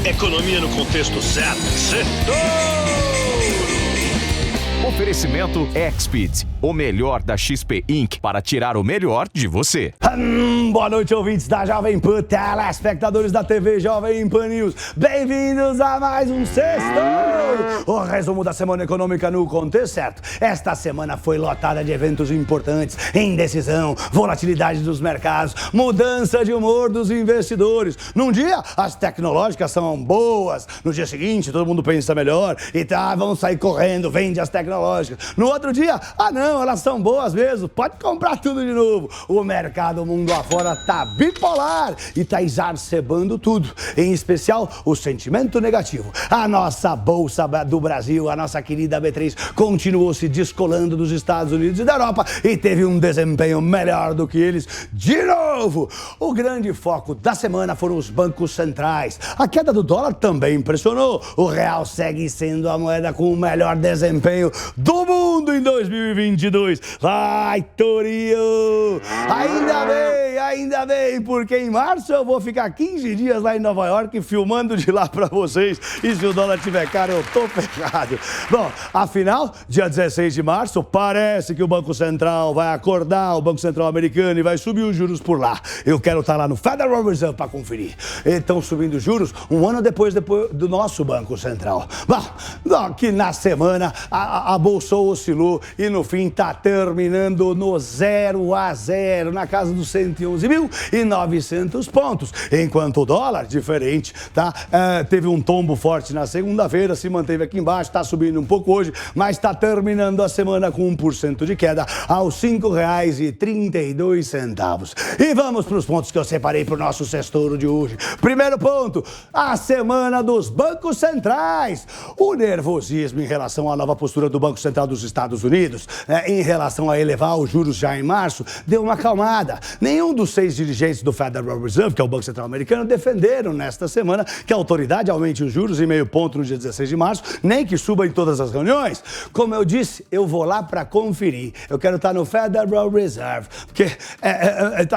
Economia no contexto certo. Oferecimento Exped, o melhor da XP Inc. para tirar o melhor de você. Boa noite, ouvintes da Jovem Pan, telespectadores da TV Jovem Pan News. Bem-vindos a mais um Sextou! O resumo da semana econômica no contexto certo. Esta semana foi lotada de eventos importantes, indecisão, volatilidade dos mercados, mudança de humor dos investidores. Num dia, as tecnológicas são boas. No dia seguinte, todo mundo pensa melhor e vão sair correndo, vende as tecnológicas. No outro dia, não, elas são boas mesmo, pode comprar tudo de novo. O mercado mundo afora tá bipolar e tá exacerbando tudo, em especial o sentimento negativo. A nossa Bolsa do Brasil, a nossa querida B3, continuou se descolando dos Estados Unidos e da Europa e teve um desempenho melhor do que eles de novo. O grande foco da semana foram os bancos centrais. A queda do dólar também impressionou. O real segue sendo a moeda com o melhor desempenho do mundo em 2022. Vai, Torinho! Ainda bem, porque em março eu vou ficar 15 dias lá em Nova York filmando de lá pra vocês. E se o dólar tiver caro, eu tô ferrado. Bom, afinal, dia 16 de março, parece que o Banco Central vai acordar, o Banco Central americano, e vai subir os juros por lá. Eu quero estar lá no Federal Reserve pra conferir. Eles estão subindo os juros um ano depois do nosso Banco Central. Bom, que na semana a Bolsa oscilou e no fim tá terminando no 0-0, na casa dos 111.900 pontos. Enquanto o dólar, diferente, tá? Teve um tombo forte na segunda-feira, se manteve aqui embaixo, tá subindo um pouco hoje, mas tá terminando a semana com 1% de queda aos R$ 5,32. E vamos para os pontos que eu separei para o nosso Sextouro de hoje. Primeiro ponto, a semana dos bancos centrais. O nervosismo em relação à nova postura do Banco Central dos Estados Unidos, em relação a elevar os juros já em março, deu uma acalmada. Nenhum dos 6 dirigentes do Federal Reserve, que é o Banco Central americano, defenderam nesta semana que a autoridade aumente os juros em meio ponto no dia 16 de março, nem que suba em todas as reuniões. Como eu disse, eu vou lá para conferir. Eu quero estar no Federal Reserve, porque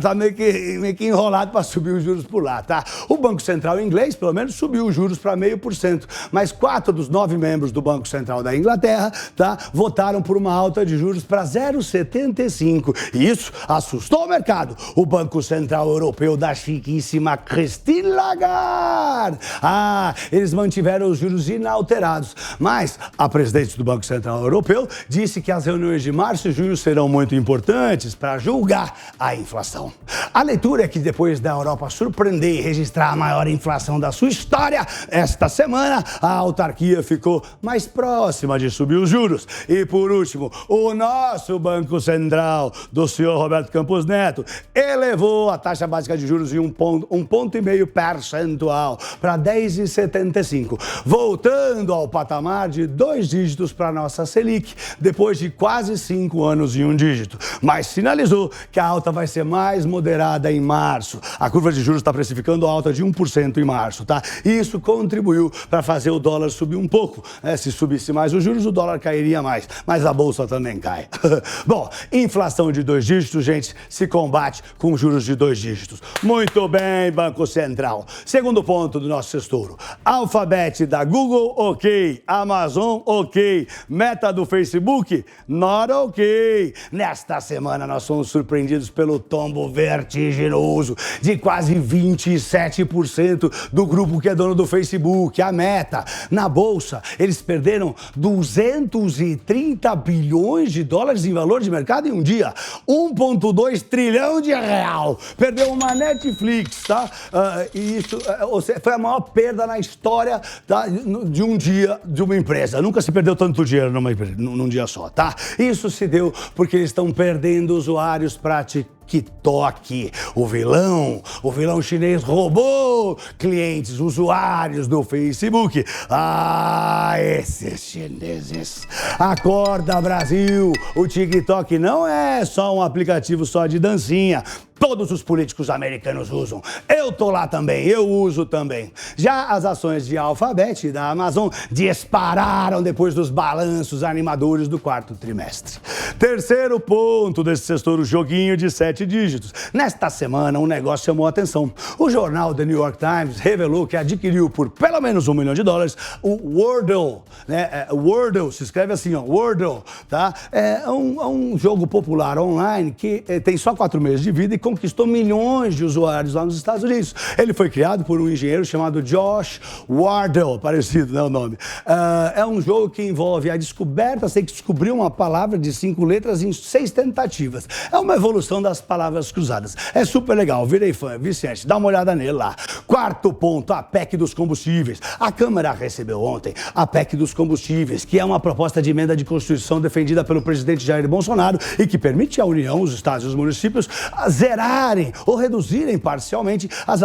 tá meio que enrolado para subir os juros por lá, tá? O Banco Central inglês, pelo menos, subiu os juros para 0,5%, mas 4 dos 9 membros do Banco Central da Inglaterra, tá, votaram por uma alta de juros para 0,75%. E isso assustou o mercado. O Banco Central Europeu da chiquíssima Christine Lagarde. Eles mantiveram os juros inalterados. Mas a presidente do Banco Central Europeu disse que as reuniões de março e junho serão muito importantes para julgar a inflação. A leitura é que depois da Europa surpreender e registrar a maior inflação da sua história, esta semana a autarquia ficou mais próxima de subir os juros. E por último, o nosso Banco Central, do senhor Roberto Campos Neto, elevou a taxa básica de juros em 1,5 ponto percentual para 10,75, voltando ao patamar de 2 dígitos para a nossa Selic, depois de quase 5 anos em um dígito. Mas sinalizou que a alta vai ser mais moderada em março. A curva de juros está precificando a alta de 1% em março, tá? E isso contribuiu para fazer o dólar subir um pouco. Se subisse mais os juros, o dólar cairia mais. Mas a bolsa também cai. Bom, inflação de 2 dígitos, gente, se combate com juros de 2 dígitos. Muito bem, Banco Central. Segundo ponto do nosso Sextouro. Alphabet da Google, ok. Amazon, ok. Meta do Facebook, not ok. Nesta semana nós fomos surpreendidos pelo tombo vertiginoso de quase 27% do grupo que é dono do Facebook, a Meta. Na bolsa, eles perderam 230 bilhões de dólares em valor de mercado em um dia. 1,2 trilhão de real. Perdeu uma Netflix, tá? E isso foi a maior perda na história, tá, de um dia de uma empresa. Nunca se perdeu tanto dinheiro num dia só, tá? Isso se deu porque eles estão perdendo usuários para TikTok. O vilão chinês roubou clientes, usuários do Facebook. Esses chineses. Acorda, Brasil! O TikTok não é só um aplicativo só de dancinha. Todos os políticos americanos usam. Eu tô lá também, eu uso também. Já as ações de Alphabet e da Amazon dispararam depois dos balanços animadores do quarto trimestre. Terceiro ponto desse Sextouro, joguinho de 7 7 dígitos. Nesta semana, um negócio chamou a atenção. O jornal The New York Times revelou que adquiriu por pelo menos $1 milhão o Wordle, né? Wordle, se escreve assim, ó, Wordle, tá? É um jogo popular online que tem só 4 meses de vida e conquistou milhões de usuários lá nos Estados Unidos. Ele foi criado por um engenheiro chamado Josh Wardle, parecido, né, o nome. É um jogo que envolve a descoberta, você tem que descobrir uma palavra de 5 letras em 6 tentativas. É uma evolução das palavras cruzadas. É super legal, virei fã, Vicente, dá uma olhada nele lá. Quarto ponto, a PEC dos combustíveis. A Câmara recebeu ontem a PEC dos combustíveis, que é uma proposta de emenda de Constituição defendida pelo presidente Jair Bolsonaro e que permite à União, os estados e os municípios zerarem ou reduzirem parcialmente as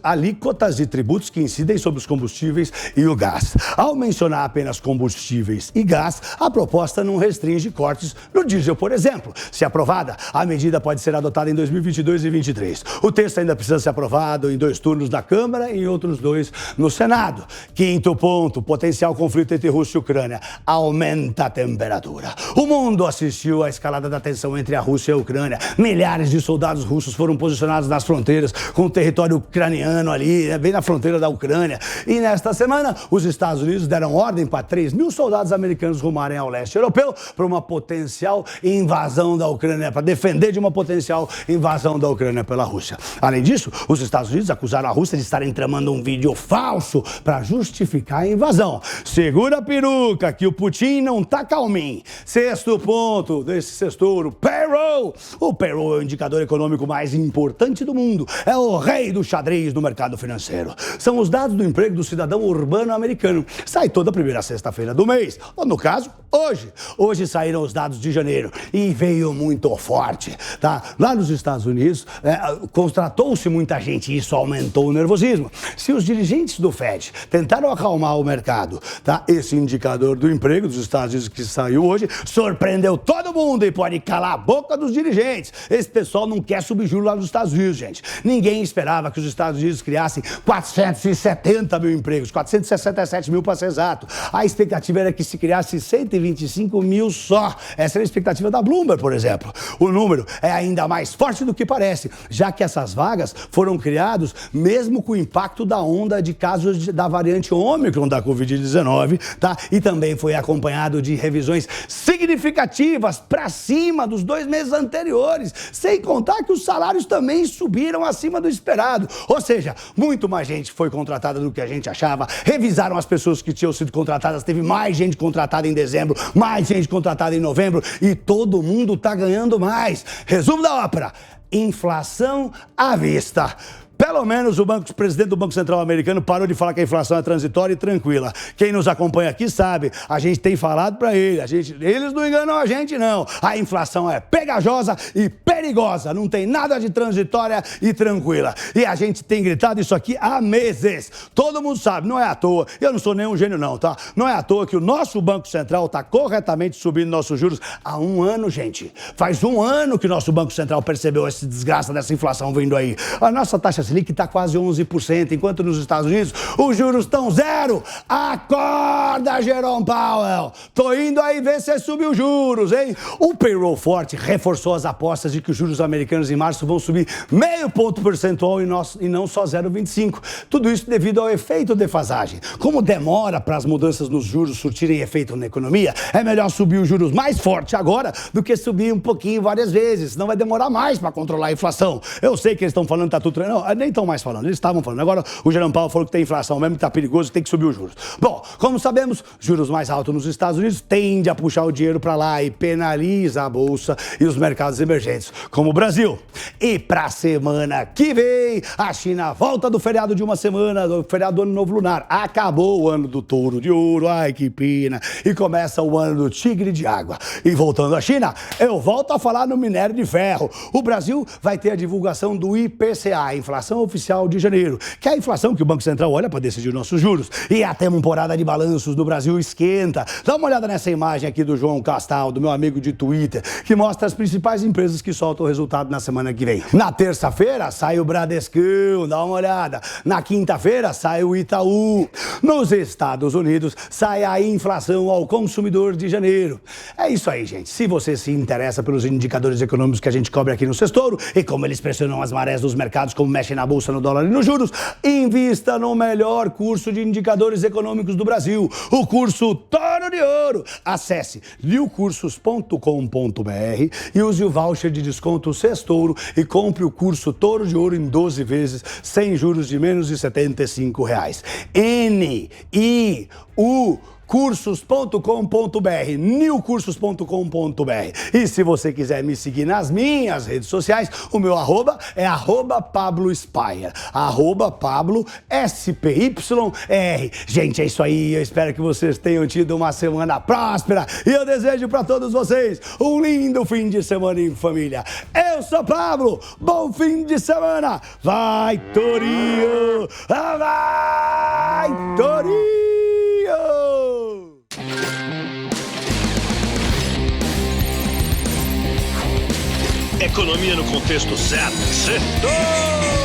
alíquotas de tributos que incidem sobre os combustíveis e o gás. Ao mencionar apenas combustíveis e gás, a proposta não restringe cortes no diesel, por exemplo. Se aprovada, a medida pode ser adotada em 2022 e 2023. O texto ainda precisa ser aprovado em 2 turnos da Câmara e em outros 2 no Senado. Quinto ponto, potencial conflito entre Rússia e Ucrânia aumenta a temperatura. O mundo assistiu à escalada da tensão entre a Rússia e a Ucrânia. Milhares de soldados russos foram posicionados nas fronteiras com o território ucraniano ali, bem na fronteira da Ucrânia. E nesta semana, os Estados Unidos deram ordem para 3.000 soldados americanos rumarem ao leste europeu para uma potencial invasão da Ucrânia, para defender de uma potencial invasão da Ucrânia pela Rússia. Além disso, os Estados Unidos acusaram a Rússia de estarem tramando um vídeo falso para justificar a invasão. Segura a peruca que o Putin não tá calminho. Sexto ponto desse sextouro, payroll. O payroll é o indicador econômico mais importante do mundo. É o rei do xadrez no mercado financeiro. São os dados do emprego do cidadão urbano americano. Sai toda primeira sexta-feira do mês. Ou no caso, hoje. Hoje saíram os dados de janeiro e veio muito forte, tá? Lá nos Estados Unidos, contratou-se muita gente e isso aumentou o nervosismo. Se os dirigentes do FED tentaram acalmar o mercado, tá? Esse indicador do emprego dos Estados Unidos que saiu hoje surpreendeu todo mundo e pode calar a boca dos dirigentes. Esse pessoal não quer subir juros lá nos Estados Unidos, gente. Ninguém esperava que os Estados Unidos criassem 470 mil empregos, 467 mil para ser exato. A expectativa era que se criasse 125 mil só. Essa era a expectativa da Bloomberg, por exemplo. O número é ainda mais forte do que parece, já que essas vagas foram criadas mesmo com o impacto da onda de casos da variante Ômicron da Covid-19, tá? E também foi acompanhado de revisões significativas para cima dos 2 meses anteriores, sem contar que os salários também subiram acima do esperado. Ou seja, muito mais gente foi contratada do que a gente achava, revisaram as pessoas que tinham sido contratadas, teve mais gente contratada em dezembro, mais gente contratada em novembro e todo mundo está ganhando mais. Resumo da ópera, inflação à vista. Pelo menos o presidente do Banco Central americano parou de falar que a inflação é transitória e tranquila. Quem nos acompanha aqui sabe, a gente tem falado para ele, eles não enganam a gente não. A inflação é pegajosa e perigosa, não tem nada de transitória e tranquila. E a gente tem gritado isso aqui há meses. Todo mundo sabe, não é à toa, eu não sou nenhum gênio não, tá? Não é à toa que o nosso Banco Central está corretamente subindo nossos juros há 1 ano, gente. Faz 1 ano que o nosso Banco Central percebeu essa desgraça dessa inflação vindo aí. A nossa taxa Selic está quase 11%, enquanto nos Estados Unidos os juros estão 0%. Acorda, Jerome Powell! Tô indo aí ver se subiu os juros, hein? O payroll forte reforçou as apostas de que os juros americanos em março vão subir meio ponto percentual e não só 0,25%. Tudo isso devido ao efeito defasagem. Como demora para as mudanças nos juros surtirem efeito na economia, é melhor subir os juros mais forte agora do que subir um pouquinho várias vezes, senão vai demorar mais para controlar a inflação. Eu sei que eles estão falando que tá tudo... Não, nem estão mais falando, eles estavam falando. Agora o Jerome Powell falou que tem inflação mesmo, que está perigoso, que tem que subir os juros. Bom, como sabemos, juros mais altos nos Estados Unidos tende a puxar o dinheiro para lá e penaliza a bolsa e os mercados emergentes, como o Brasil. E para a semana que vem, a China volta do feriado de uma semana, do feriado do Ano Novo Lunar. Acabou o ano do touro de ouro, ai que pena. E começa o ano do tigre de água. E voltando à China, eu volto a falar no minério de ferro. O Brasil vai ter a divulgação do IPCA, a inflação oficial de janeiro, que é a inflação que o Banco Central olha para decidir nossos juros. E a temporada de balanços do Brasil esquenta. Dá uma olhada nessa imagem aqui do João Castal, do meu amigo de Twitter, que mostra as principais empresas que soltam o resultado na semana semana que vem. Na terça-feira sai o Bradescão, dá uma olhada. Na quinta-feira sai o Itaú. Nos Estados Unidos sai a inflação ao consumidor de janeiro. É isso aí, gente. Se você se interessa pelos indicadores econômicos que a gente cobre aqui no Sextouro e como eles pressionam as marés dos mercados, como mexem na bolsa, no dólar e nos juros, invista no melhor curso de indicadores econômicos do Brasil, o curso Touro de Ouro. Acesse liucursos.com.br e use o voucher de desconto Sextouro e compre o curso Touro de Ouro em 12 vezes, sem juros de menos de R$ 75. N-I-U cursos.com.br, newcursos.com.br. E se você quiser me seguir nas minhas redes sociais, o meu arroba é @Pablo Spyer, @Pablo SPYR. Gente, é isso aí, eu espero que vocês tenham tido uma semana próspera e eu desejo para todos vocês um lindo fim de semana em família. Eu sou Pablo, bom fim de semana, vai Torinho, vai Torinho! Economia no contexto certo. Sextou!